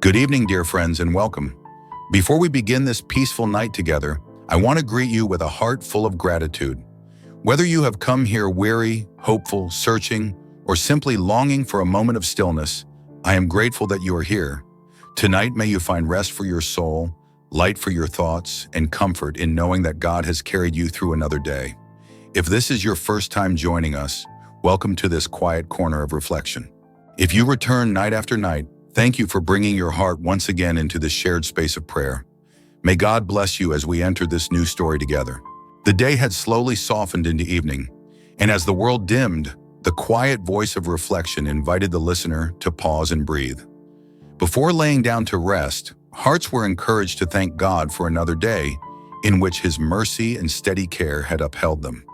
Good evening, dear friends, and welcome. Before we begin this peaceful night together, I want to greet you with a heart full of gratitude. Whether you have come here weary, hopeful, searching, or simply longing for a moment of stillness, I am grateful that you are here. Tonight, may you find rest for your soul, light for your thoughts, and comfort in knowing that God has carried you through another day. If this is your first time joining us, welcome to this quiet corner of reflection. If you return night after night, thank you for bringing your heart once again into this shared space of prayer. May God bless you as we enter this new story together. The day had slowly softened into evening, and as the world dimmed, the quiet voice of reflection invited the listener to pause and breathe. Before laying down to rest, hearts were encouraged to thank God for another day in which His mercy and steady care had upheld them.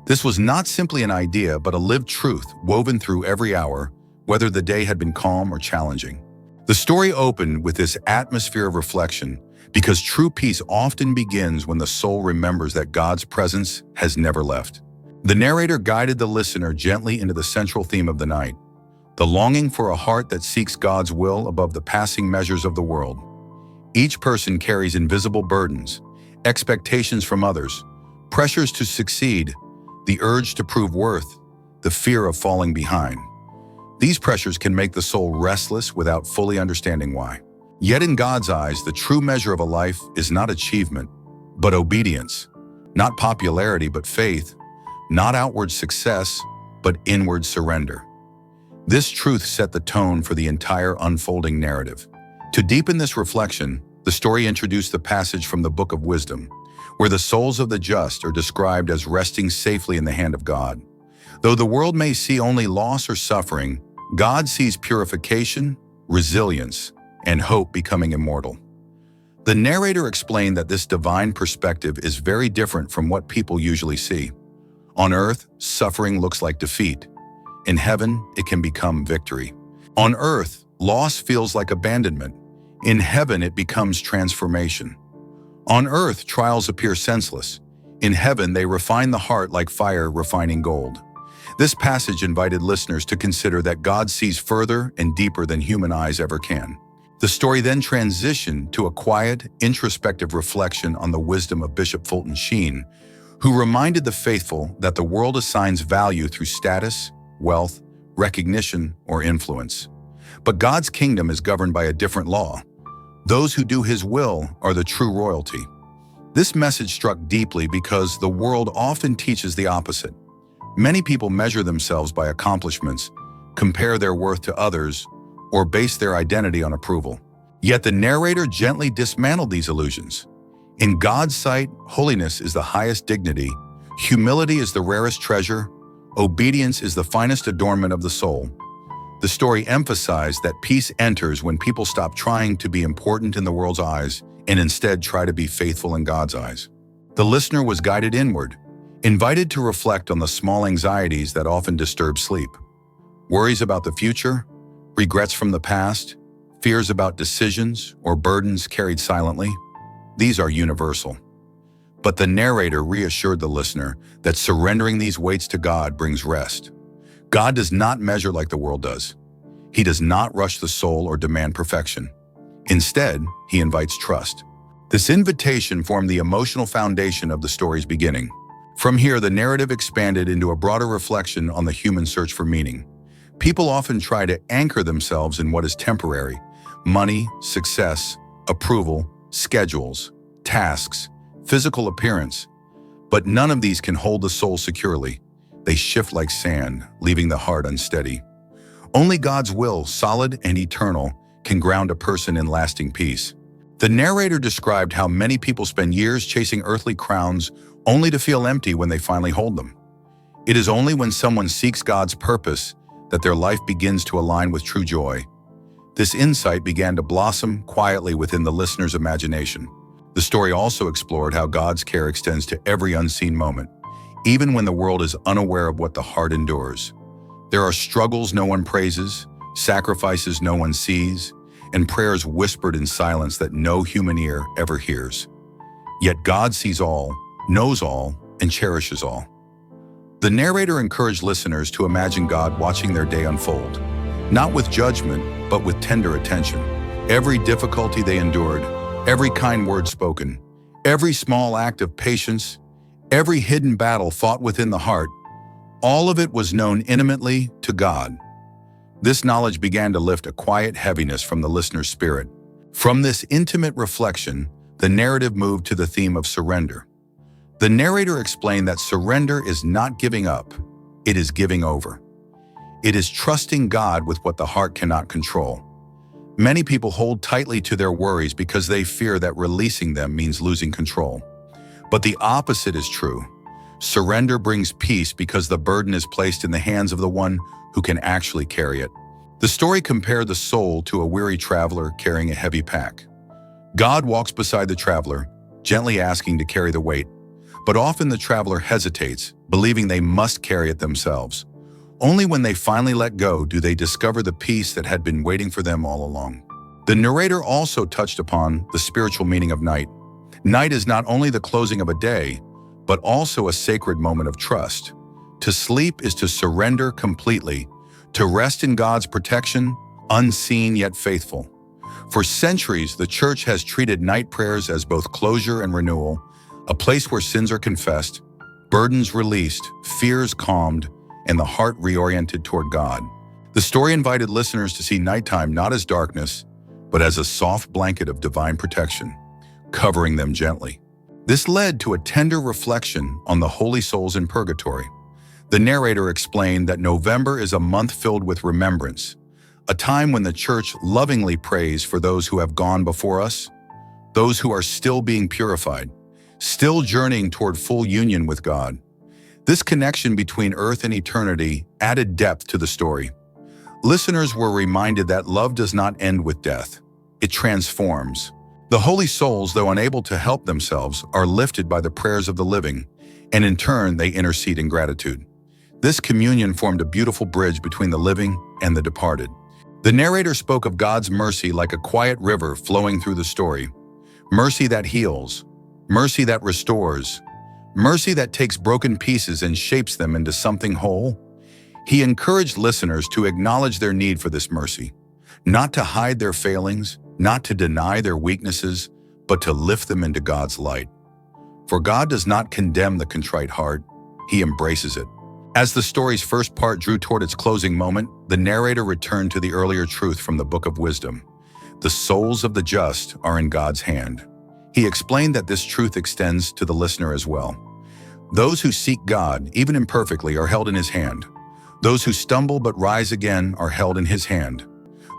This was not simply an idea, but a lived truth woven through every hour, whether the day had been calm or challenging. The story opened with this atmosphere of reflection because true peace often begins when the soul remembers that God's presence has never left. The narrator guided the listener gently into the central theme of the night, the longing for a heart that seeks God's will above the passing measures of the world. Each person carries invisible burdens, expectations from others, pressures to succeed, the urge to prove worth, the fear of falling behind. These pressures can make the soul restless without fully understanding why. Yet in God's eyes, the true measure of a life is not achievement, but obedience, not popularity, but faith, not outward success, but inward surrender. This truth set the tone for the entire unfolding narrative. To deepen this reflection, the story introduced the passage from the Book of Wisdom, where the souls of the just are described as resting safely in the hand of God. Though the world may see only loss or suffering, God sees purification, resilience, and hope becoming immortal. The narrator explained that this divine perspective is very different from what people usually see. On earth, suffering looks like defeat. In heaven, it can become victory. On earth, loss feels like abandonment. In heaven, it becomes transformation. On earth, trials appear senseless. In heaven, they refine the heart like fire refining gold. This passage invited listeners to consider that God sees further and deeper than human eyes ever can. The story then transitioned to a quiet, introspective reflection on the wisdom of Bishop Fulton Sheen, who reminded the faithful that the world assigns value through status, wealth, recognition, or influence. But God's kingdom is governed by a different law. Those who do His will are the true royalty. This message struck deeply because the world often teaches the opposite. Many people measure themselves by accomplishments, compare their worth to others, or base their identity on approval. Yet the narrator gently dismantled these illusions. In God's sight, holiness is the highest dignity, humility is the rarest treasure, obedience is the finest adornment of the soul. The story emphasized that peace enters when people stop trying to be important in the world's eyes and instead try to be faithful in God's eyes. The listener was guided inward, invited to reflect on the small anxieties that often disturb sleep. Worries about the future, regrets from the past, fears about decisions, or burdens carried silently. These are universal. But the narrator reassured the listener that surrendering these weights to God brings rest. God does not measure like the world does. He does not rush the soul or demand perfection. Instead, He invites trust. This invitation formed the emotional foundation of the story's beginning. From here, the narrative expanded into a broader reflection on the human search for meaning. People often try to anchor themselves in what is temporary: money, success, approval, schedules, tasks, physical appearance. But none of these can hold the soul securely. They shift like sand, leaving the heart unsteady. Only God's will, solid and eternal, can ground a person in lasting peace. The narrator described how many people spend years chasing earthly crowns only to feel empty when they finally hold them. It is only when someone seeks God's purpose that their life begins to align with true joy. This insight began to blossom quietly within the listener's imagination. The story also explored how God's care extends to every unseen moment, even when the world is unaware of what the heart endures. There are struggles no one praises, sacrifices no one sees, and prayers whispered in silence that no human ear ever hears. Yet God sees all, knows all, and cherishes all. The narrator encouraged listeners to imagine God watching their day unfold, not with judgment, but with tender attention. Every difficulty they endured, every kind word spoken, every small act of patience, every hidden battle fought within the heart, all of it was known intimately to God. This knowledge began to lift a quiet heaviness from the listener's spirit. From this intimate reflection, the narrative moved to the theme of surrender. The narrator explained that surrender is not giving up, it is giving over. It is trusting God with what the heart cannot control. Many people hold tightly to their worries because they fear that releasing them means losing control. But the opposite is true. Surrender brings peace because the burden is placed in the hands of the one who can actually carry it. The story compared the soul to a weary traveler carrying a heavy pack. God walks beside the traveler, gently asking to carry the weight, but often the traveler hesitates, believing they must carry it themselves. Only when they finally let go do they discover the peace that had been waiting for them all along. The narrator also touched upon the spiritual meaning of night. Night is not only the closing of a day, but also a sacred moment of trust. To sleep is to surrender completely, to rest in God's protection, unseen yet faithful. For centuries, the church has treated night prayers as both closure and renewal, a place where sins are confessed, burdens released, fears calmed, and the heart reoriented toward God. The story invited listeners to see nighttime not as darkness, but as a soft blanket of divine protection, covering them gently. This led to a tender reflection on the holy souls in purgatory. The narrator explained that November is a month filled with remembrance, a time when the church lovingly prays for those who have gone before us, those who are still being purified, still journeying toward full union with God. This connection between earth and eternity added depth to the story. Listeners were reminded that love does not end with death. It transforms. The holy souls, though unable to help themselves, are lifted by the prayers of the living, and in turn they intercede in gratitude. This communion formed a beautiful bridge between the living and the departed. The narrator spoke of God's mercy like a quiet river flowing through the story. Mercy that heals, mercy that restores, mercy that takes broken pieces and shapes them into something whole. He encouraged listeners to acknowledge their need for this mercy, not to hide their failings, not to deny their weaknesses, but to lift them into God's light. For God does not condemn the contrite heart, He embraces it. As the story's first part drew toward its closing moment, the narrator returned to the earlier truth from the Book of Wisdom. The souls of the just are in God's hand. He explained that this truth extends to the listener as well. Those who seek God, even imperfectly, are held in His hand. Those who stumble but rise again are held in His hand.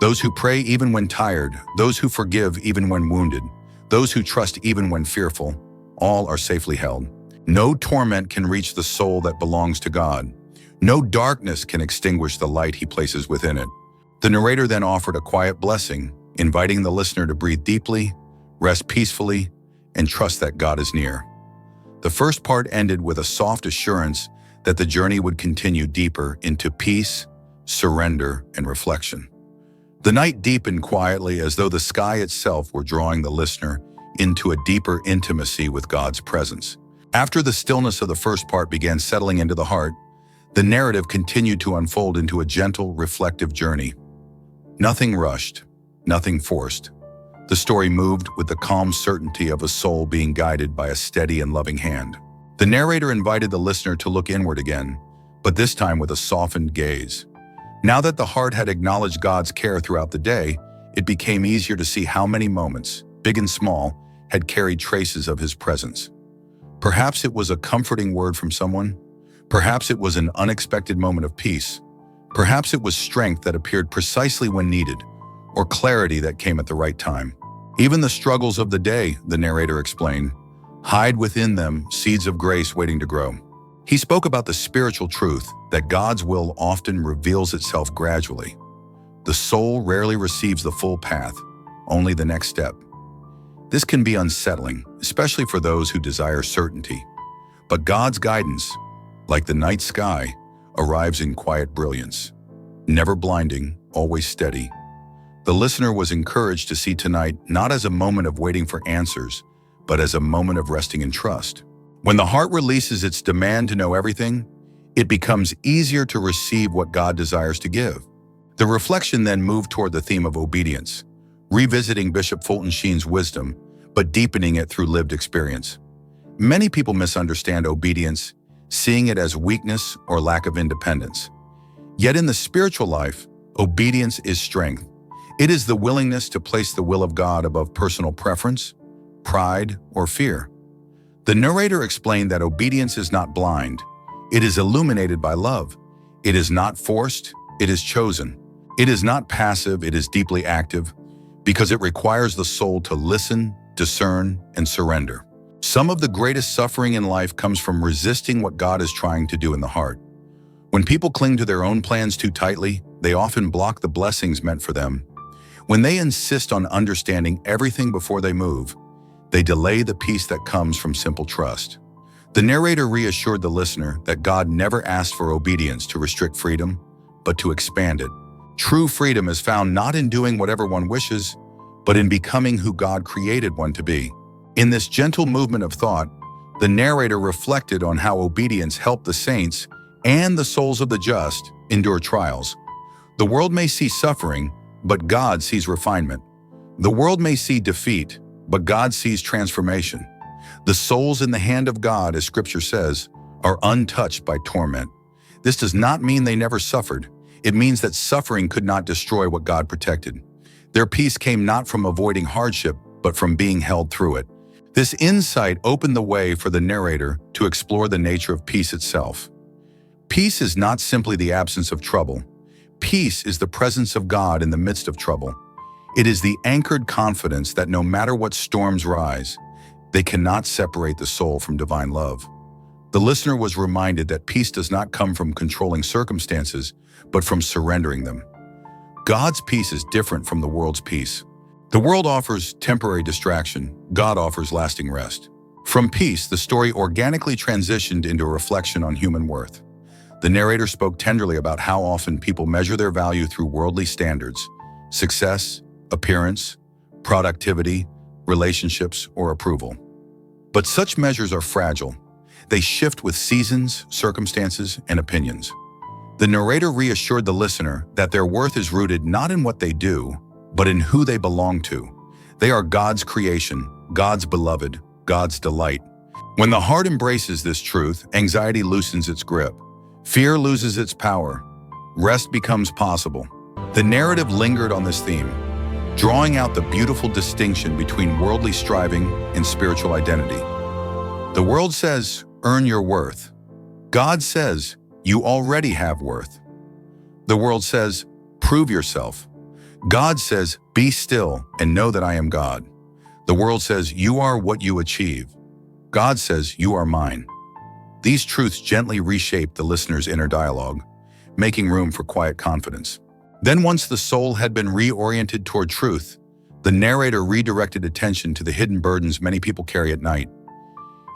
Those who pray even when tired, those who forgive even when wounded, those who trust even when fearful, all are safely held. No torment can reach the soul that belongs to God. No darkness can extinguish the light He places within it. The narrator then offered a quiet blessing, inviting the listener to breathe deeply, rest peacefully, and trust that God is near. The first part ended with a soft assurance that the journey would continue deeper into peace, surrender, and reflection. The night deepened quietly as though the sky itself were drawing the listener into a deeper intimacy with God's presence. After the stillness of the first part began settling into the heart, the narrative continued to unfold into a gentle, reflective journey. Nothing rushed, nothing forced. The story moved with the calm certainty of a soul being guided by a steady and loving hand. The narrator invited the listener to look inward again, but this time with a softened gaze. Now that the heart had acknowledged God's care throughout the day, it became easier to see how many moments, big and small, had carried traces of His presence. Perhaps it was a comforting word from someone. Perhaps it was an unexpected moment of peace. Perhaps it was strength that appeared precisely when needed, or clarity that came at the right time. Even the struggles of the day, the narrator explained, hide within them seeds of grace waiting to grow. He spoke about the spiritual truth that God's will often reveals itself gradually. The soul rarely receives the full path, only the next step. This can be unsettling, especially for those who desire certainty. But God's guidance, like the night sky, arrives in quiet brilliance. Never blinding, always steady. The listener was encouraged to see tonight not as a moment of waiting for answers, but as a moment of resting in trust. When the heart releases its demand to know everything, it becomes easier to receive what God desires to give. The reflection then moved toward the theme of obedience. revisiting Bishop Fulton Sheen's wisdom, but deepening it through lived experience. Many people misunderstand obedience, seeing it as weakness or lack of independence. Yet in the spiritual life, obedience is strength. It is the willingness to place the will of God above personal preference, pride, or fear. The narrator explained that obedience is not blind. It is illuminated by love. It is not forced, it is chosen. It is not passive, it is deeply active, because it requires the soul to listen, discern, and surrender. Some of the greatest suffering in life comes from resisting what God is trying to do in the heart. When people cling to their own plans too tightly, they often block the blessings meant for them. When they insist on understanding everything before they move, they delay the peace that comes from simple trust. The narrator reassured the listener that God never asked for obedience to restrict freedom, but to expand it. True freedom is found not in doing whatever one wishes, but in becoming who God created one to be. In this gentle movement of thought, the narrator reflected on how obedience helped the saints and the souls of the just endure trials. The world may see suffering, but God sees refinement. The world may see defeat, but God sees transformation. The souls in the hand of God, as Scripture says, are untouched by torment. This does not mean they never suffered. It means that suffering could not destroy what God protected. Their peace came not from avoiding hardship, but from being held through it. This insight opened the way for the narrator to explore the nature of peace itself. Peace is not simply the absence of trouble. Peace is the presence of God in the midst of trouble. It is the anchored confidence that no matter what storms rise, they cannot separate the soul from divine love. The listener was reminded that peace does not come from controlling circumstances, but from surrendering them. God's peace is different from the world's peace. The world offers temporary distraction. God offers lasting rest. From peace, the story organically transitioned into a reflection on human worth. The narrator spoke tenderly about how often people measure their value through worldly standards: success, appearance, productivity, relationships, or approval. But such measures are fragile. They shift with seasons, circumstances, and opinions. The narrator reassured the listener that their worth is rooted not in what they do, but in who they belong to. They are God's creation, God's beloved, God's delight. When the heart embraces this truth, anxiety loosens its grip. Fear loses its power. Rest becomes possible. The narrative lingered on this theme, drawing out the beautiful distinction between worldly striving and spiritual identity. The world says, earn your worth. God says, you already have worth. The world says, prove yourself. God says, be still and know that I am God. The world says, you are what you achieve. God says, you are mine. These truths gently reshape the listener's inner dialogue, making room for quiet confidence. Then once the soul had been reoriented toward truth, the narrator redirected attention to the hidden burdens many people carry at night.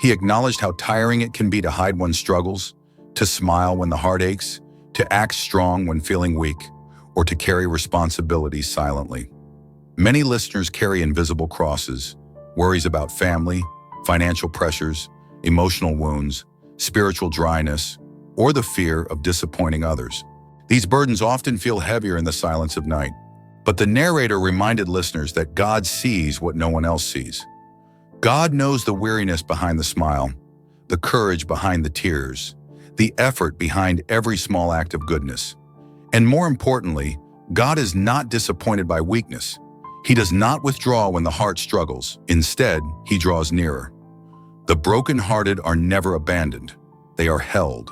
He acknowledged how tiring it can be to hide one's struggles, to smile when the heart aches, to act strong when feeling weak, or to carry responsibilities silently. Many listeners carry invisible crosses, worries about family, financial pressures, emotional wounds, spiritual dryness, or the fear of disappointing others. These burdens often feel heavier in the silence of night. But the narrator reminded listeners that God sees what no one else sees. God knows the weariness behind the smile, the courage behind the tears, the effort behind every small act of goodness. And more importantly, God is not disappointed by weakness. He does not withdraw when the heart struggles. Instead, he draws nearer. The brokenhearted are never abandoned. They are held.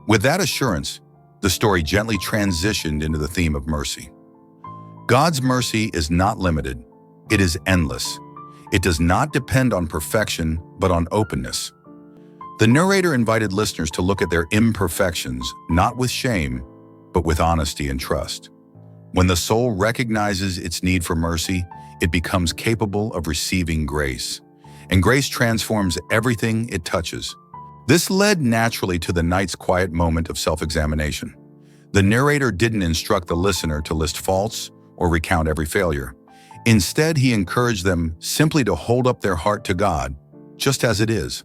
With that assurance, the story gently transitioned into the theme of mercy. God's mercy is not limited. It is endless. It does not depend on perfection, but on openness. The narrator invited listeners to look at their imperfections, not with shame, but with honesty and trust. When the soul recognizes its need for mercy, it becomes capable of receiving grace. And grace transforms everything it touches. This led naturally to the night's quiet moment of self-examination. The narrator didn't instruct the listener to list faults or recount every failure. Instead, he encouraged them simply to hold up their heart to God, just as it is.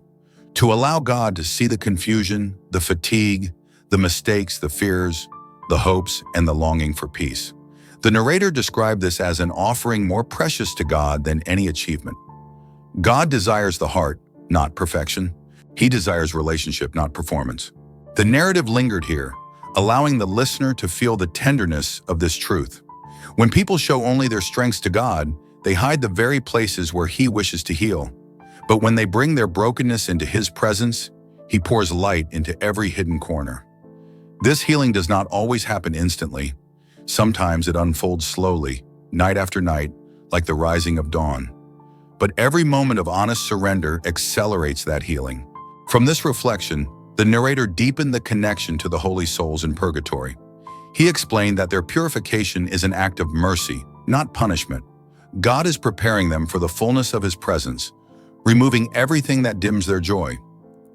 To allow God to see the confusion, the fatigue, the mistakes, the fears, the hopes, and the longing for peace. The narrator described this as an offering more precious to God than any achievement. God desires the heart, not perfection. He desires relationship, not performance. The narrative lingered here, allowing the listener to feel the tenderness of this truth. When people show only their strengths to God, they hide the very places where He wishes to heal. But when they bring their brokenness into His presence, He pours light into every hidden corner. This healing does not always happen instantly. Sometimes it unfolds slowly, night after night, like the rising of dawn. But every moment of honest surrender accelerates that healing. From this reflection, the narrator deepened the connection to the holy souls in purgatory. He explained that their purification is an act of mercy, not punishment. God is preparing them for the fullness of His presence, removing everything that dims their joy.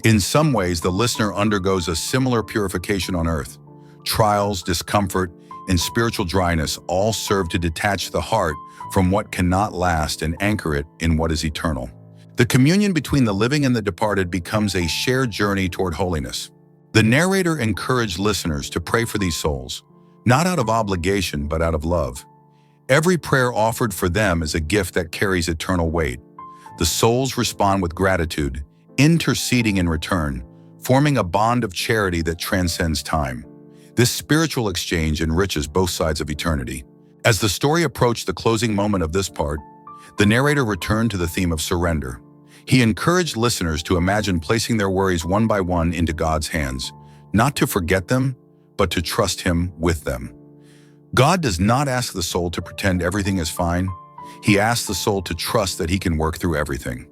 In some ways, the listener undergoes a similar purification on earth. Trials, discomfort, and spiritual dryness all serve to detach the heart from what cannot last and anchor it in what is eternal. The communion between the living and the departed becomes a shared journey toward holiness. The narrator encouraged listeners to pray for these souls, not out of obligation but out of love. Every prayer offered for them is a gift that carries eternal weight. The souls respond with gratitude, interceding in return, forming a bond of charity that transcends time. This spiritual exchange enriches both sides of eternity. As the story approached the closing moment of this part, the narrator returned to the theme of surrender. He encouraged listeners to imagine placing their worries one by one into God's hands, not to forget them, but to trust Him with them. God does not ask the soul to pretend everything is fine. He asks the soul to trust that He can work through everything.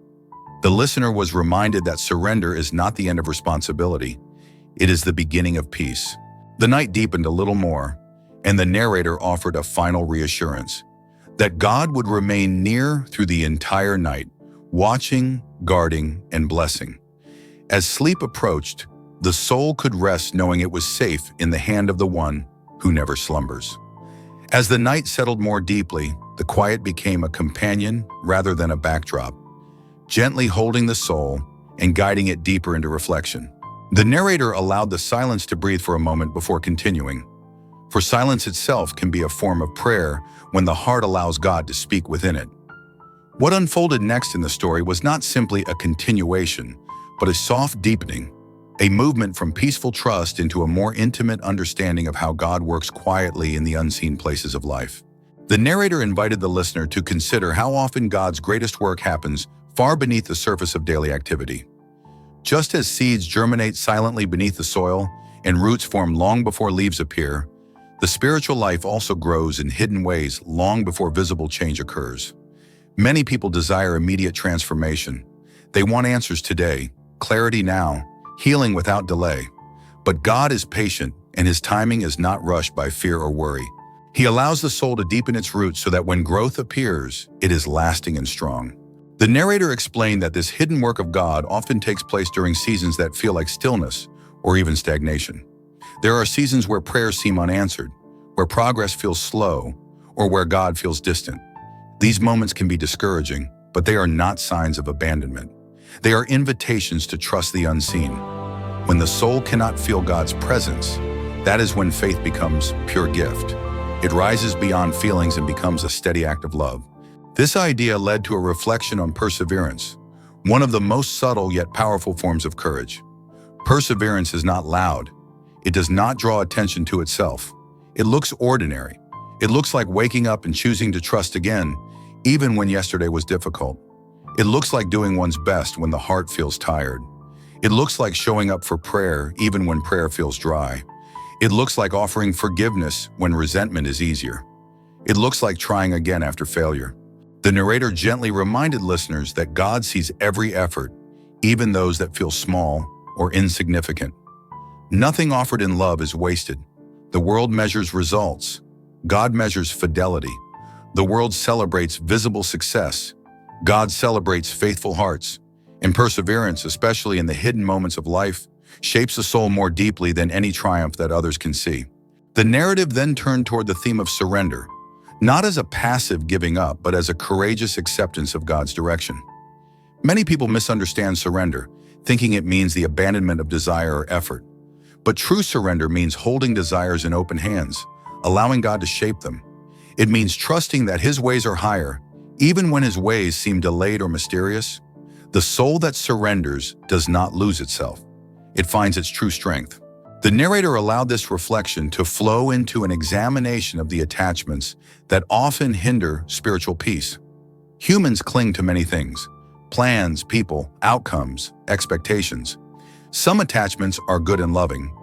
The listener was reminded that surrender is not the end of responsibility. It is the beginning of peace. The night deepened a little more, and the narrator offered a final reassurance that God would remain near through the entire night, watching, guarding, and blessing. As sleep approached, the soul could rest knowing it was safe in the hand of the One who never slumbers. As the night settled more deeply, the quiet became a companion rather than a backdrop, gently holding the soul and guiding it deeper into reflection. The narrator allowed the silence to breathe for a moment before continuing, for silence itself can be a form of prayer when the heart allows God to speak within it. What unfolded next in the story was not simply a continuation, but a soft deepening, a movement from peaceful trust into a more intimate understanding of how God works quietly in the unseen places of life. The narrator invited the listener to consider how often God's greatest work happens far beneath the surface of daily activity. Just as seeds germinate silently beneath the soil and roots form long before leaves appear, the spiritual life also grows in hidden ways long before visible change occurs. Many people desire immediate transformation. They want answers today, clarity now, healing without delay. But God is patient, and His timing is not rushed by fear or worry. He allows the soul to deepen its roots so that when growth appears, it is lasting and strong. The narrator explained that this hidden work of God often takes place during seasons that feel like stillness or even stagnation. There are seasons where prayers seem unanswered, where progress feels slow, or where God feels distant. These moments can be discouraging, but they are not signs of abandonment. They are invitations to trust the unseen. When the soul cannot feel God's presence, that is when faith becomes pure gift. It rises beyond feelings and becomes a steady act of love. This idea led to a reflection on perseverance, one of the most subtle yet powerful forms of courage. Perseverance is not loud. It does not draw attention to itself. It looks ordinary. It looks like waking up and choosing to trust again, even when yesterday was difficult. It looks like doing one's best when the heart feels tired. It looks like showing up for prayer even when prayer feels dry. It looks like offering forgiveness when resentment is easier. It looks like trying again after failure. The narrator gently reminded listeners that God sees every effort, even those that feel small or insignificant. Nothing offered in love is wasted. The world measures results. God measures fidelity. The world celebrates visible success. God celebrates faithful hearts. And perseverance, especially in the hidden moments of life, shapes the soul more deeply than any triumph that others can see. The narrative then turned toward the theme of surrender, not as a passive giving up, but as a courageous acceptance of God's direction. Many people misunderstand surrender, thinking it means the abandonment of desire or effort. But true surrender means holding desires in open hands, allowing God to shape them. It means trusting that His ways are higher, even when His ways seem delayed or mysterious. The soul that surrenders does not lose itself. It finds its true strength. The narrator allowed this reflection to flow into an examination of the attachments that often hinder spiritual peace. Humans cling to many things: plans, people, outcomes, expectations. Some attachments are good and loving,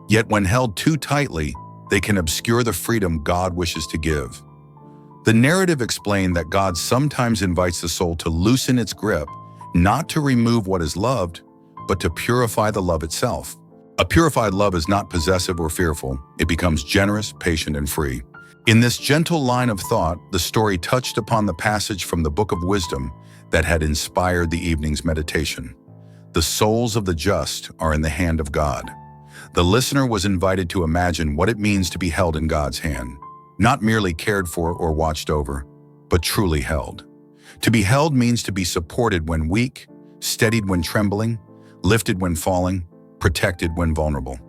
yet when held too tightly, they can obscure the freedom God wishes to give. The narrative explained that God sometimes invites the soul to loosen its grip, not to remove what is loved, but to purify the love itself. A purified love is not possessive or fearful. It becomes generous, patient, and free. In this gentle line of thought, the story touched upon the passage from the Book of Wisdom that had inspired the evening's meditation. The souls of the just are in the hand of God. The listener was invited to imagine what it means to be held in God's hand, not merely cared for or watched over, but truly held. To be held means to be supported when weak, steadied when trembling, lifted when falling, protected when vulnerable.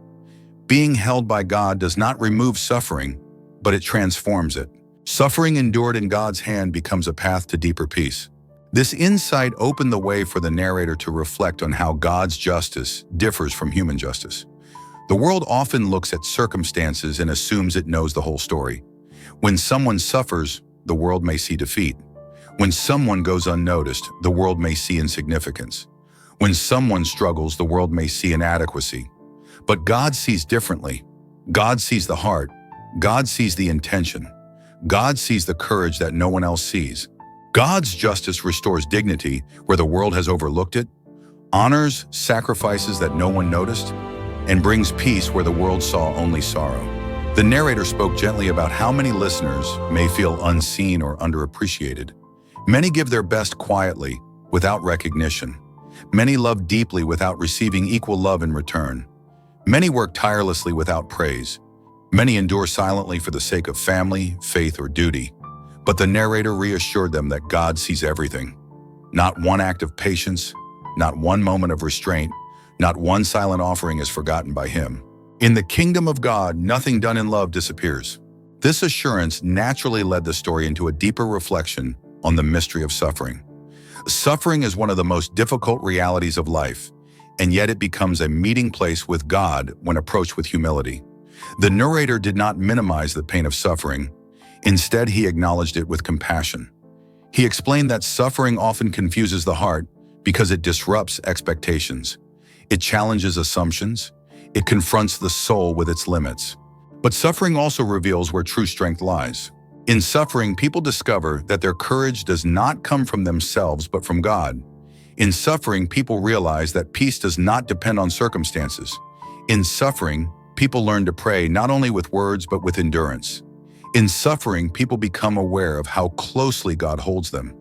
Being held by God does not remove suffering, but it transforms it. Suffering endured in God's hand becomes a path to deeper peace. This insight opened the way for the narrator to reflect on how God's justice differs from human justice. The world often looks at circumstances and assumes it knows the whole story. When someone suffers, the world may see defeat. When someone goes unnoticed, the world may see insignificance. When someone struggles, the world may see inadequacy. But God sees differently. God sees the heart. God sees the intention. God sees the courage that no one else sees. God's justice restores dignity where the world has overlooked it, honors sacrifices that no one noticed, and brings peace where the world saw only sorrow. The narrator spoke gently about how many listeners may feel unseen or underappreciated. Many give their best quietly, without recognition. Many love deeply without receiving equal love in return. Many work tirelessly without praise. Many endure silently for the sake of family, faith, or duty. But the narrator reassured them that God sees everything. Not one act of patience, not one moment of restraint, not one silent offering is forgotten by Him. In the kingdom of God, nothing done in love disappears. This assurance naturally led the story into a deeper reflection on the mystery of suffering. Suffering is one of the most difficult realities of life, and yet it becomes a meeting place with God when approached with humility. The narrator did not minimize the pain of suffering. Instead, he acknowledged it with compassion. He explained that suffering often confuses the heart because it disrupts expectations. It challenges assumptions. It confronts the soul with its limits. But suffering also reveals where true strength lies. In suffering, people discover that their courage does not come from themselves but from God. In suffering, people realize that peace does not depend on circumstances. In suffering, people learn to pray not only with words but with endurance. In suffering, people become aware of how closely God holds them.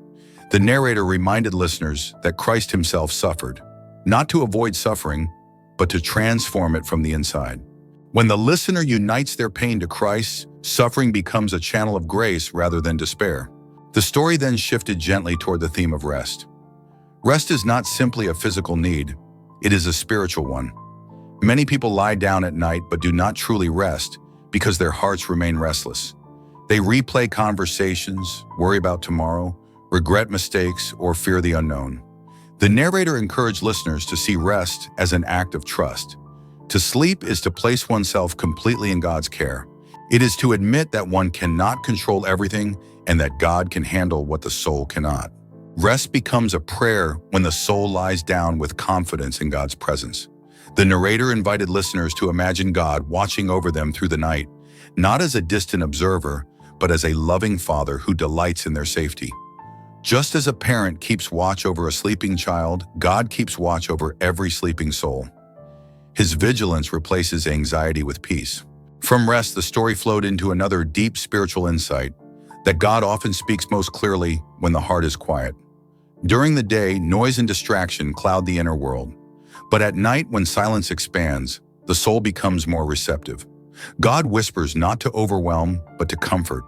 The narrator reminded listeners that Christ Himself suffered, not to avoid suffering, but to transform it from the inside. When the listener unites their pain to Christ, suffering becomes a channel of grace rather than despair. The story then shifted gently toward the theme of rest. Rest is not simply a physical need, it is a spiritual one. Many people lie down at night but do not truly rest because their hearts remain restless. They replay conversations, worry about tomorrow, regret mistakes, or fear the unknown. The narrator encouraged listeners to see rest as an act of trust. To sleep is to place oneself completely in God's care. It is to admit that one cannot control everything and that God can handle what the soul cannot. Rest becomes a prayer when the soul lies down with confidence in God's presence. The narrator invited listeners to imagine God watching over them through the night, not as a distant observer, but as a loving Father who delights in their safety. Just as a parent keeps watch over a sleeping child, God keeps watch over every sleeping soul. His vigilance replaces anxiety with peace. From rest, the story flowed into another deep spiritual insight, that God often speaks most clearly when the heart is quiet. During the day, noise and distraction cloud the inner world. But at night, when silence expands, the soul becomes more receptive. God whispers not to overwhelm, but to comfort.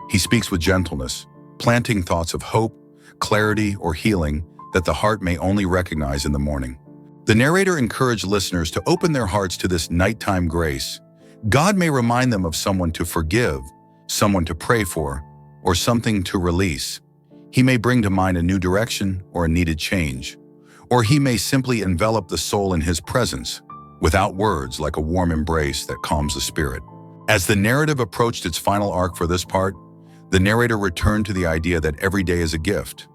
He speaks with gentleness, planting thoughts of hope, clarity, or healing that the heart may only recognize in the morning. The narrator encouraged listeners to open their hearts to this nighttime grace. God may remind them of someone to forgive, someone to pray for, or something to release. He may bring to mind a new direction or a needed change. Or he may simply envelop the soul in his presence, without words, like a warm embrace that calms the spirit. As the narrative approached its final arc for this part, the narrator returned to the idea that every day is a gift.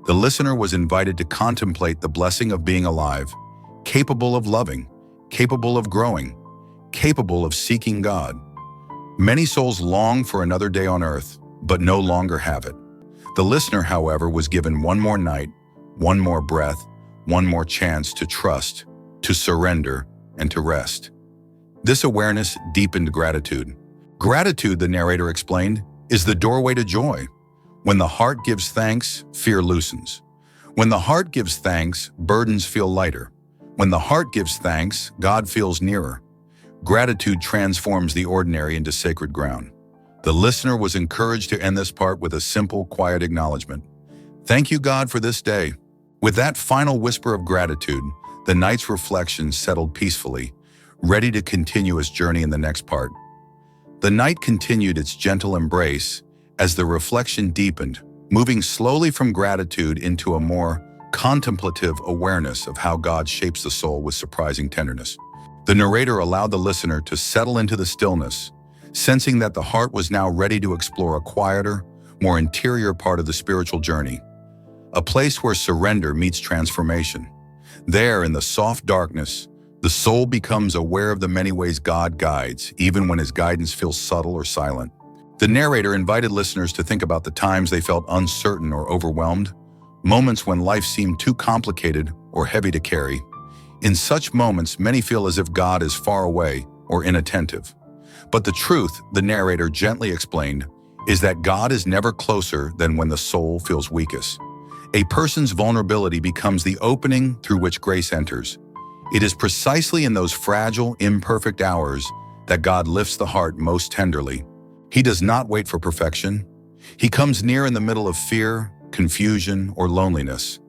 The listener was invited to contemplate the blessing of being alive, capable of loving, capable of growing, capable of seeking God. Many souls long for another day on earth, but no longer have it. The listener, however, was given one more night, one more breath, one more chance to trust, to surrender, and to rest. This awareness deepened gratitude. Gratitude, the narrator explained, is the doorway to joy. When the heart gives thanks, fear loosens. When the heart gives thanks, burdens feel lighter. When the heart gives thanks, God feels nearer. Gratitude transforms the ordinary into sacred ground. The listener was encouraged to end this part with a simple, quiet acknowledgement. Thank you, God, for this day. With that final whisper of gratitude, the night's reflections settled peacefully, ready to continue its journey in the next part. The night continued its gentle embrace as the reflection deepened, moving slowly from gratitude into a more contemplative awareness of how God shapes the soul with surprising tenderness. The narrator allowed the listener to settle into the stillness, sensing that the heart was now ready to explore a quieter, more interior part of the spiritual journey, a place where surrender meets transformation. There, in the soft darkness, the soul becomes aware of the many ways God guides, even when his guidance feels subtle or silent. The narrator invited listeners to think about the times they felt uncertain or overwhelmed, moments when life seemed too complicated or heavy to carry. In such moments, many feel as if God is far away or inattentive. But the truth, the narrator gently explained, is that God is never closer than when the soul feels weakest. A person's vulnerability becomes the opening through which grace enters. It is precisely in those fragile, imperfect hours that God lifts the heart most tenderly. He does not wait for perfection. He comes near in the middle of fear, confusion, or loneliness.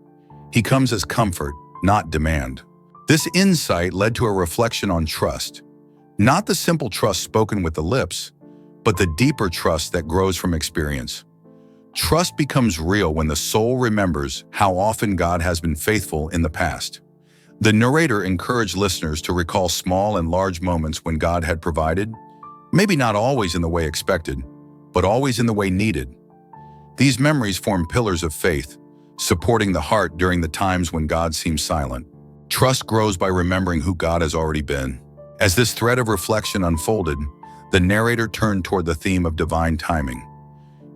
He comes as comfort, not demand. This insight led to a reflection on trust. Not the simple trust spoken with the lips, but the deeper trust that grows from experience. Trust becomes real when the soul remembers how often God has been faithful in the past. The narrator encouraged listeners to recall small and large moments when God had provided, maybe not always in the way expected, but always in the way needed. These memories form pillars of faith, supporting the heart during the times when God seems silent. Trust grows by remembering who God has already been. As this thread of reflection unfolded, the narrator turned toward the theme of divine timing.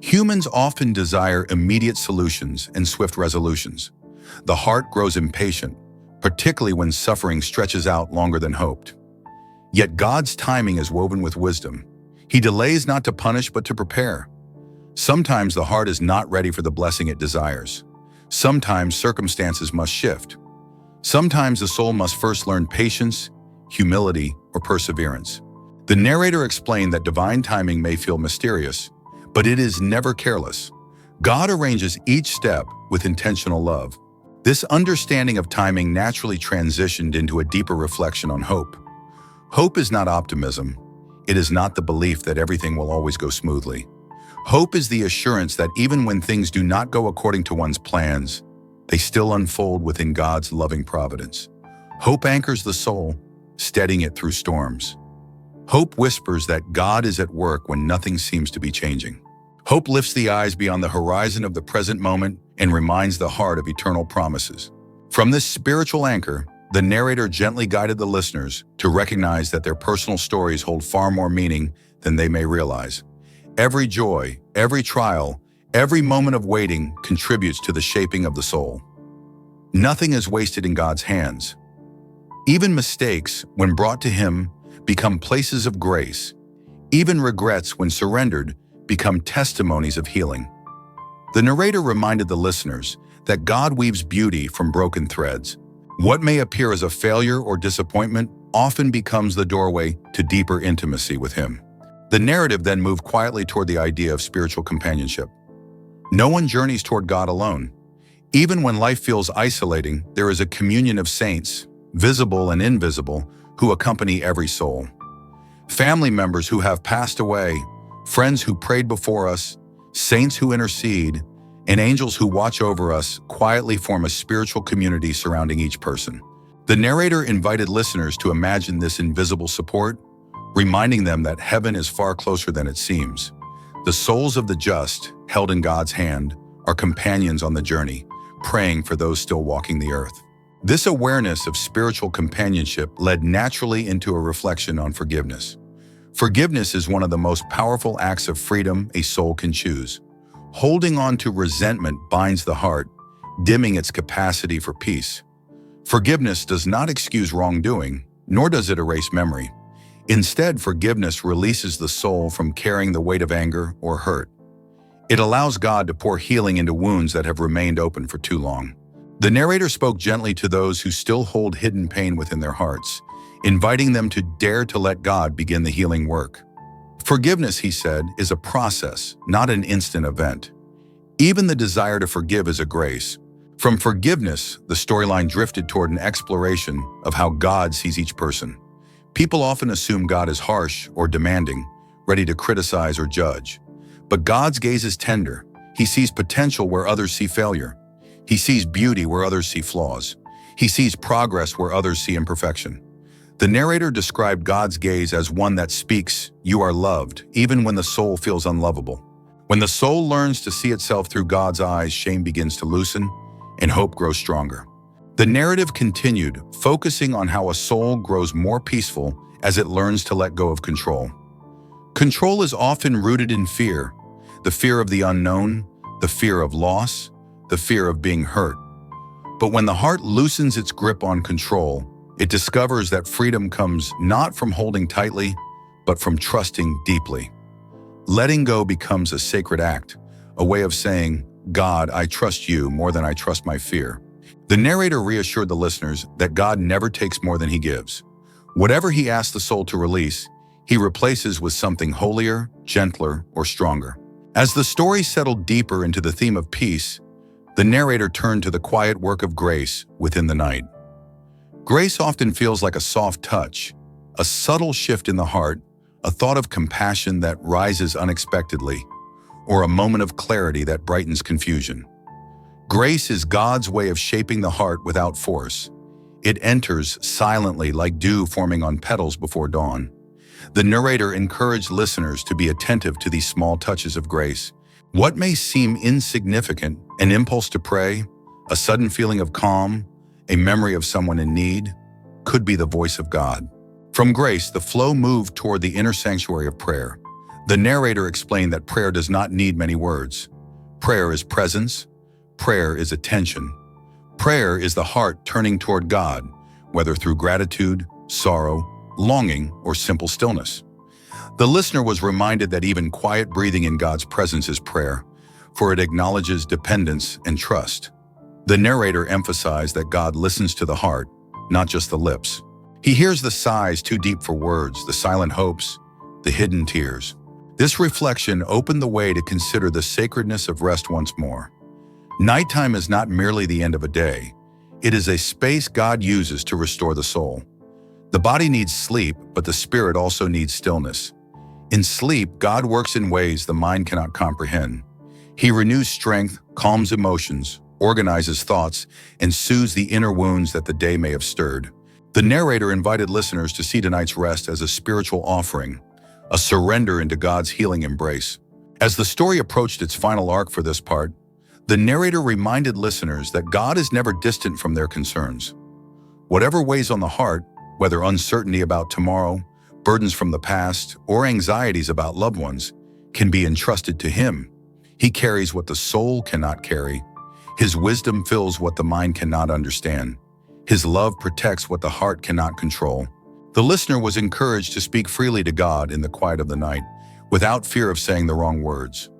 Humans often desire immediate solutions and swift resolutions. The heart grows impatient, particularly when suffering stretches out longer than hoped. Yet God's timing is woven with wisdom. He delays not to punish but to prepare. Sometimes the heart is not ready for the blessing it desires. Sometimes circumstances must shift. Sometimes the soul must first learn patience, humility, or perseverance. The narrator explained that divine timing may feel mysterious, but it is never careless. God arranges each step with intentional love. This understanding of timing naturally transitioned into a deeper reflection on hope. Hope is not optimism. It is not the belief that everything will always go smoothly. Hope is the assurance that even when things do not go according to one's plans, they still unfold within God's loving providence. Hope anchors the soul, steadying it through storms. Hope whispers that God is at work when nothing seems to be changing. Hope lifts the eyes beyond the horizon of the present moment and reminds the heart of eternal promises. From this spiritual anchor, the narrator gently guided the listeners to recognize that their personal stories hold far more meaning than they may realize. Every joy, every trial, every moment of waiting contributes to the shaping of the soul. Nothing is wasted in God's hands. Even mistakes, when brought to Him, become places of grace. Even regrets, when surrendered, become testimonies of healing. The narrator reminded the listeners that God weaves beauty from broken threads. What may appear as a failure or disappointment often becomes the doorway to deeper intimacy with Him. The narrative then moved quietly toward the idea of spiritual companionship. No one journeys toward God alone. Even when life feels isolating, there is a communion of saints, visible and invisible, who accompany every soul. Family members who have passed away, friends who prayed before us, saints who intercede, and angels who watch over us quietly form a spiritual community surrounding each person. The narrator invited listeners to imagine this invisible support, reminding them that heaven is far closer than it seems. The souls of the just, held in God's hand, are companions on the journey, praying for those still walking the earth. This awareness of spiritual companionship led naturally into a reflection on forgiveness. Forgiveness is one of the most powerful acts of freedom a soul can choose. Holding on to resentment binds the heart, dimming its capacity for peace. Forgiveness does not excuse wrongdoing, nor does it erase memory. Instead, forgiveness releases the soul from carrying the weight of anger or hurt. It allows God to pour healing into wounds that have remained open for too long. The narrator spoke gently to those who still hold hidden pain within their hearts, inviting them to dare to let God begin the healing work. Forgiveness, he said, is a process, not an instant event. Even the desire to forgive is a grace. From forgiveness, the storyline drifted toward an exploration of how God sees each person. People often assume God is harsh or demanding, ready to criticize or judge. But God's gaze is tender. He sees potential where others see failure. He sees beauty where others see flaws. He sees progress where others see imperfection. The narrator described God's gaze as one that speaks, "You are loved," even when the soul feels unlovable. When the soul learns to see itself through God's eyes, shame begins to loosen and hope grows stronger. The narrative continued, focusing on how a soul grows more peaceful as it learns to let go of control. Control is often rooted in fear, the fear of the unknown, the fear of loss, the fear of being hurt. But when the heart loosens its grip on control, it discovers that freedom comes not from holding tightly, but from trusting deeply. Letting go becomes a sacred act, a way of saying, "God, I trust you more than I trust my fear." The narrator reassured the listeners that God never takes more than he gives. Whatever he asks the soul to release, he replaces with something holier, gentler, or stronger. As the story settled deeper into the theme of peace, the narrator turned to the quiet work of grace within the night. Grace often feels like a soft touch, a subtle shift in the heart, a thought of compassion that rises unexpectedly, or a moment of clarity that brightens confusion. Grace is God's way of shaping the heart without force. It enters silently like dew forming on petals before dawn. The narrator encouraged listeners to be attentive to these small touches of grace. What may seem insignificant, an impulse to pray, a sudden feeling of calm, a memory of someone in need, could be the voice of God. From grace, the flow moved toward the inner sanctuary of prayer. The narrator explained that prayer does not need many words. Prayer is presence. Prayer is attention. Prayer is the heart turning toward God, whether through gratitude, sorrow, longing, or simple stillness. The listener was reminded that even quiet breathing in God's presence is prayer, for it acknowledges dependence and trust. The narrator emphasized that God listens to the heart, not just the lips. He hears the sighs too deep for words, the silent hopes, the hidden tears. This reflection opened the way to consider the sacredness of rest once more. Nighttime is not merely the end of a day. It is a space God uses to restore the soul. The body needs sleep, but the spirit also needs stillness. In sleep, God works in ways the mind cannot comprehend. He renews strength, calms emotions, organizes thoughts, and soothes the inner wounds that the day may have stirred. The narrator invited listeners to see tonight's rest as a spiritual offering, a surrender into God's healing embrace. As the story approached its final arc for this part, the narrator reminded listeners that God is never distant from their concerns. Whatever weighs on the heart, whether uncertainty about tomorrow, burdens from the past, or anxieties about loved ones, can be entrusted to Him. He carries what the soul cannot carry. His wisdom fills what the mind cannot understand. His love protects what the heart cannot control. The listener was encouraged to speak freely to God in the quiet of the night, without fear of saying the wrong words.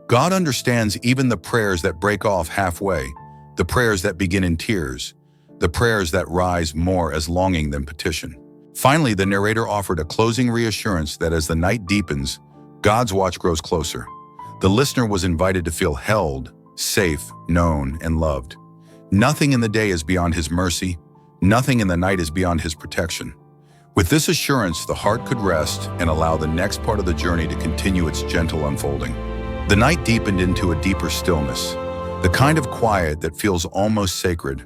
God understands even the prayers that break off halfway, the prayers that begin in tears, the prayers that rise more as longing than petition. Finally, the narrator offered a closing reassurance that as the night deepens, God's watch grows closer. The listener was invited to feel held, safe, known, and loved. Nothing in the day is beyond His mercy. Nothing in the night is beyond His protection. With this assurance, the heart could rest and allow the next part of the journey to continue its gentle unfolding. The night deepened into a deeper stillness, the kind of quiet that feels almost sacred,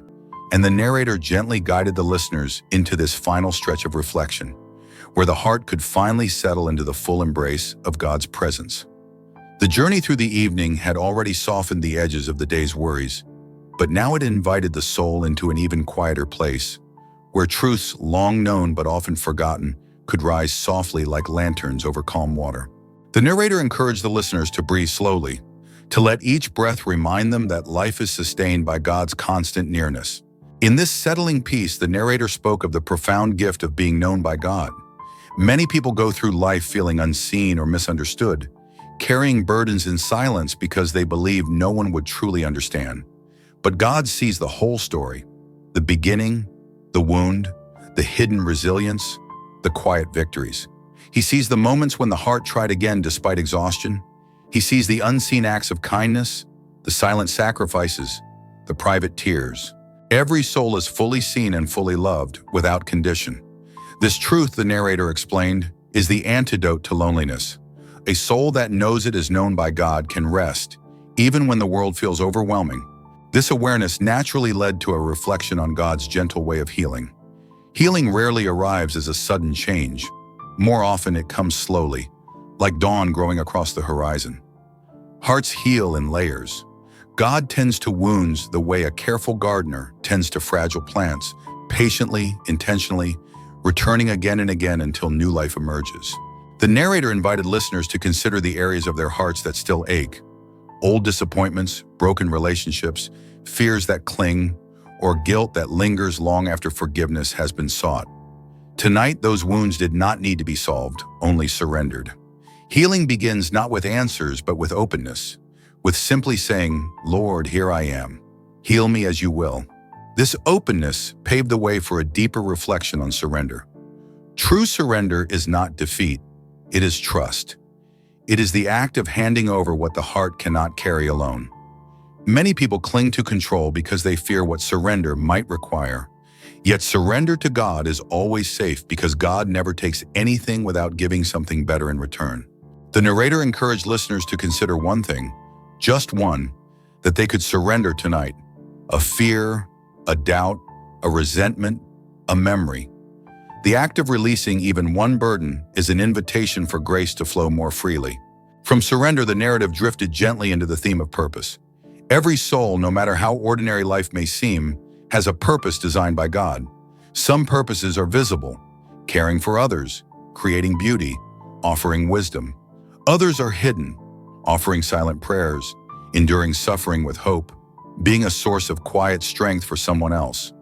and the narrator gently guided the listeners into this final stretch of reflection, where the heart could finally settle into the full embrace of God's presence. The journey through the evening had already softened the edges of the day's worries, but now it invited the soul into an even quieter place, where truths long known but often forgotten could rise softly like lanterns over calm water. The narrator encouraged the listeners to breathe slowly, to let each breath remind them that life is sustained by God's constant nearness. In this settling piece, the narrator spoke of the profound gift of being known by God. Many people go through life feeling unseen or misunderstood, carrying burdens in silence because they believe no one would truly understand. But God sees the whole story, the beginning, the wound, the hidden resilience, the quiet victories. He sees the moments when the heart tried again despite exhaustion. He sees the unseen acts of kindness, the silent sacrifices, the private tears. Every soul is fully seen and fully loved, without condition. This truth, the narrator explained, is the antidote to loneliness. A soul that knows it is known by God can rest, even when the world feels overwhelming. This awareness naturally led to a reflection on God's gentle way of healing. Healing rarely arrives as a sudden change. More often it comes slowly, like dawn growing across the horizon. Hearts heal in layers. God tends to wounds the way a careful gardener tends to fragile plants, patiently, intentionally, returning again and again until new life emerges. The narrator invited listeners to consider the areas of their hearts that still ache: old disappointments, broken relationships, fears that cling, or guilt that lingers long after forgiveness has been sought. Tonight, those wounds did not need to be solved, only surrendered. Healing begins not with answers, but with openness, with simply saying, "Lord, here I am. Heal me as you will." This openness paved the way for a deeper reflection on surrender. True surrender is not defeat. It is trust. It is the act of handing over what the heart cannot carry alone. Many people cling to control because they fear what surrender might require. Yet surrender to God is always safe because God never takes anything without giving something better in return. The narrator encouraged listeners to consider one thing, just one, that they could surrender tonight: a fear, a doubt, a resentment, a memory. The act of releasing even one burden is an invitation for grace to flow more freely. From surrender, the narrative drifted gently into the theme of purpose. Every soul, no matter how ordinary life may seem, has a purpose designed by God. Some purposes are visible: caring for others, creating beauty, offering wisdom. Others are hidden: offering silent prayers, enduring suffering with hope, being a source of quiet strength for someone else.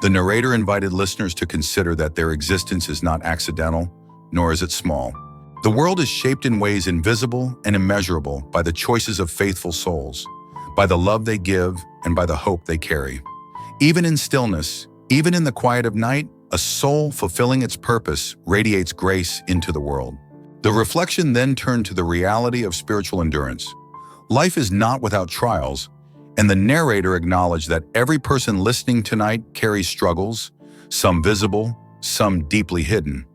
The narrator invited listeners to consider that their existence is not accidental, nor is it small. The world is shaped in ways invisible and immeasurable by the choices of faithful souls, by the love they give, and by the hope they carry. Even in stillness, even in the quiet of night, a soul fulfilling its purpose radiates grace into the world. The reflection then turned to the reality of spiritual endurance. Life is not without trials, and the narrator acknowledged that every person listening tonight carries struggles, some visible, some deeply hidden.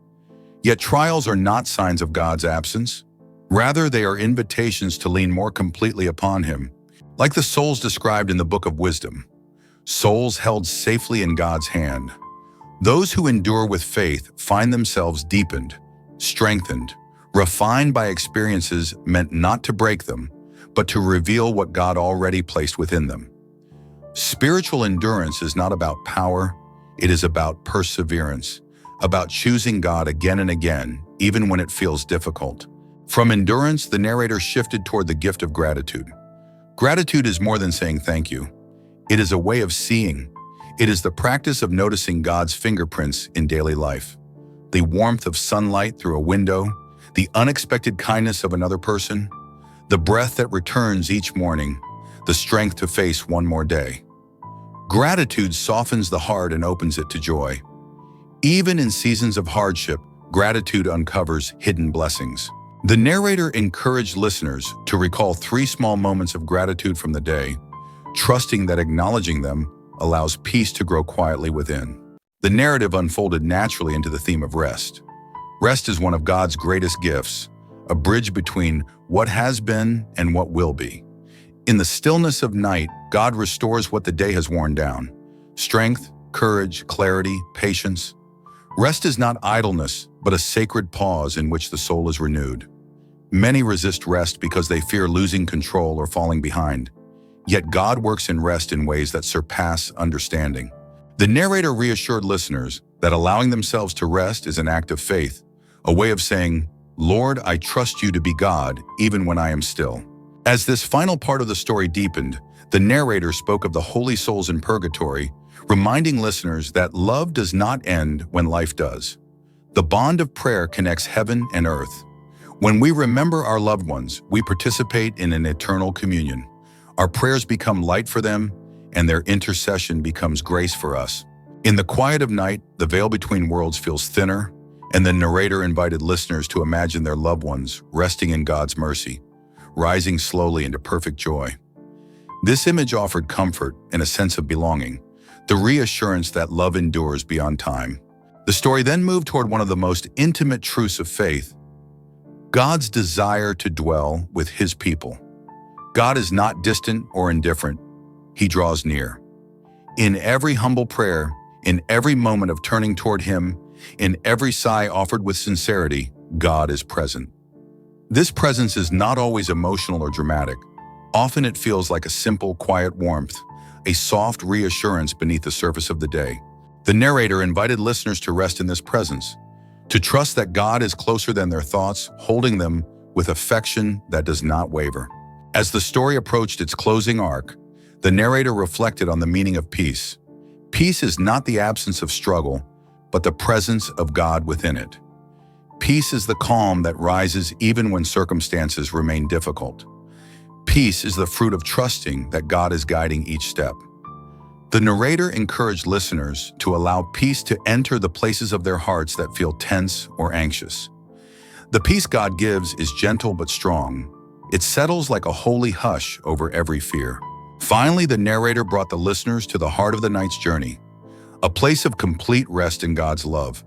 Yet trials are not signs of God's absence. Rather, they are invitations to lean more completely upon Him. Like the souls described in the Book of Wisdom, souls held safely in God's hand. Those who endure with faith find themselves deepened, strengthened, refined by experiences meant not to break them, but to reveal what God already placed within them. Spiritual endurance is not about power, it is about perseverance, about choosing God again and again, even when it feels difficult. From endurance, the narrator shifted toward the gift of gratitude. Gratitude is more than saying thank you. It is a way of seeing. It is the practice of noticing God's fingerprints in daily life. The warmth of sunlight through a window, the unexpected kindness of another person, the breath that returns each morning, the strength to face one more day. Gratitude softens the heart and opens it to joy. Even in seasons of hardship, gratitude uncovers hidden blessings. The narrator encouraged listeners to recall 3 small moments of gratitude from the day, trusting that acknowledging them allows peace to grow quietly within. The narrative unfolded naturally into the theme of rest. Rest is one of God's greatest gifts, a bridge between what has been and what will be. In the stillness of night, God restores what the day has worn down: strength, courage, clarity, patience. Rest is not idleness, but a sacred pause in which the soul is renewed. Many resist rest because they fear losing control or falling behind. Yet God works in rest in ways that surpass understanding. The narrator reassured listeners that allowing themselves to rest is an act of faith, a way of saying, "Lord, I trust you to be God, even when I am still." As this final part of the story deepened, the narrator spoke of the holy souls in purgatory, reminding listeners that love does not end when life does. The bond of prayer connects heaven and earth. When we remember our loved ones, we participate in an eternal communion. Our prayers become light for them, and their intercession becomes grace for us. In the quiet of night, the veil between worlds feels thinner, and the narrator invited listeners to imagine their loved ones resting in God's mercy, rising slowly into perfect joy. This image offered comfort and a sense of belonging, the reassurance that love endures beyond time. The story then moved toward one of the most intimate truths of faith: God's desire to dwell with His people. God is not distant or indifferent. He draws near. In every humble prayer, in every moment of turning toward Him, in every sigh offered with sincerity, God is present. This presence is not always emotional or dramatic. Often it feels like a simple, quiet warmth, a soft reassurance beneath the surface of the day. The narrator invited listeners to rest in this presence, to trust that God is closer than their thoughts, holding them with affection that does not waver. As the story approached its closing arc, the narrator reflected on the meaning of peace. Peace is not the absence of struggle, but the presence of God within it. Peace is the calm that rises even when circumstances remain difficult. Peace is the fruit of trusting that God is guiding each step. The narrator encouraged listeners to allow peace to enter the places of their hearts that feel tense or anxious. The peace God gives is gentle but strong. It settles like a holy hush over every fear. Finally, the narrator brought the listeners to the heart of the night's journey, a place of complete rest in God's love.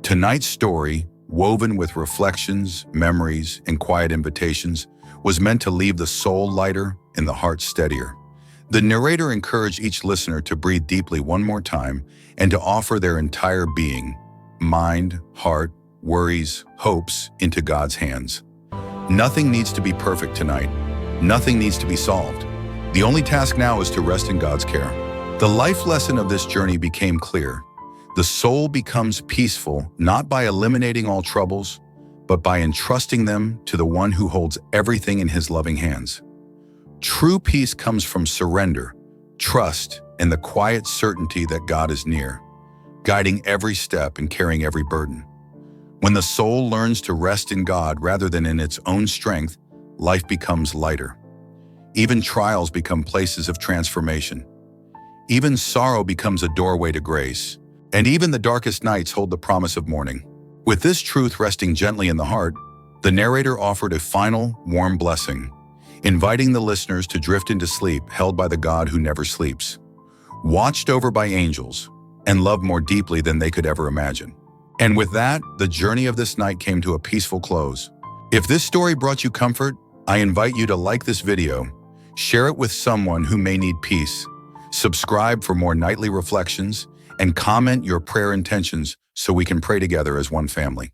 Tonight's story, woven with reflections, memories, and quiet invitations, was meant to leave the soul lighter and the heart steadier. The narrator encouraged each listener to breathe deeply one more time and to offer their entire being, mind, heart, worries, hopes, into God's hands. Nothing needs to be perfect tonight. Nothing needs to be solved. The only task now is to rest in God's care. The life lesson of this journey became clear. The soul becomes peaceful not by eliminating all troubles, but by entrusting them to the one who holds everything in His loving hands. True peace comes from surrender, trust, and the quiet certainty that God is near, guiding every step and carrying every burden. When the soul learns to rest in God rather than in its own strength, life becomes lighter. Even trials become places of transformation. Even sorrow becomes a doorway to grace. And even the darkest nights hold the promise of morning. With this truth resting gently in the heart, the narrator offered a final, warm blessing, inviting the listeners to drift into sleep held by the God who never sleeps, watched over by angels, and loved more deeply than they could ever imagine. And with that, the journey of this night came to a peaceful close. If this story brought you comfort, I invite you to like this video, share it with someone who may need peace, subscribe for more nightly reflections, and comment your prayer intentions so we can pray together as one family.